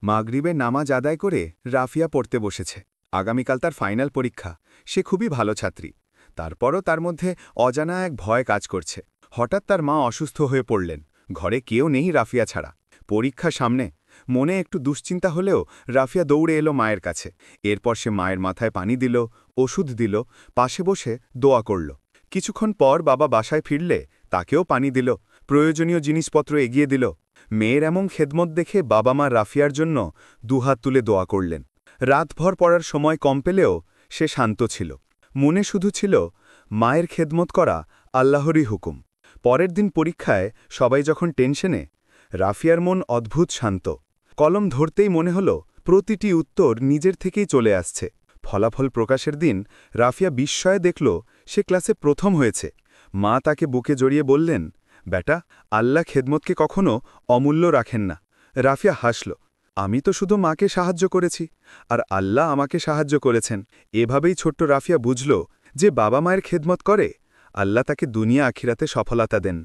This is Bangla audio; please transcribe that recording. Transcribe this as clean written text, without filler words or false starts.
মাগরিবে নামাজ আদায় করে রাফিয়া পড়তে বসেছে। আগামীকাল তার ফাইনাল পরীক্ষা। সে খুবই ভালো ছাত্রী। তারপরও তার মধ্যে অজানা এক ভয় কাজ করছে। হঠাৎ তার মা অসুস্থ হয়ে পড়লেন। ঘরে কেউ নেই রাফিয়া ছাড়া। পরীক্ষা সামনে। মনে একটু দুশ্চিন্তা হলেও রাফিয়া দৌড়ে এলো মায়ের কাছে। এরপর সে মায়ের মাথায় পানি দিল, ওষুধ দিল, পাশে বসে দোয়া করল। কিছুক্ষণ পর বাবা বাসায় ফিরলে তাকেও পানি দিল, প্রয়োজনীয় জিনিসপত্র এগিয়ে দিল। মেয়ের এমন খেদমত দেখে বাবা মা রাফিয়ার জন্য দুহাত তুলে দোয়া করলেন। রাতভর পড়ার সময় কম পেলেও সে শান্ত ছিল। মনে শুধু ছিল মায়ের খেদমত করা আল্লাহরই হুকুম। পরের দিন পরীক্ষায় সবাই যখন টেনশনে, রাফিয়ার মন অদ্ভুত শান্ত। কলম ধরতেই মনে হল প্রতিটি উত্তর নিজের থেকেই চলে আসছে। ফলাফল প্রকাশের দিন রাফিয়া বিস্ময়ে দেখল সে ক্লাসে প্রথম হয়েছে। মা তাকে বুকে জড়িয়ে বললেন, বেটা, আল্লাহ খেদমতকে কখনো অমূল্য রাখেন না। রাফিয়া হাসল। আমি তো শুধু মাকে সাহায্য করেছি, আর আল্লাহ আমাকে সাহায্য করেছেন। এভাবেই ছোট্ট রাফিয়া বুঝল যে বাবা মায়ের খেদমত করে, আল্লাহ তাকে দুনিয়া আখিরাতে সফলতা দেন।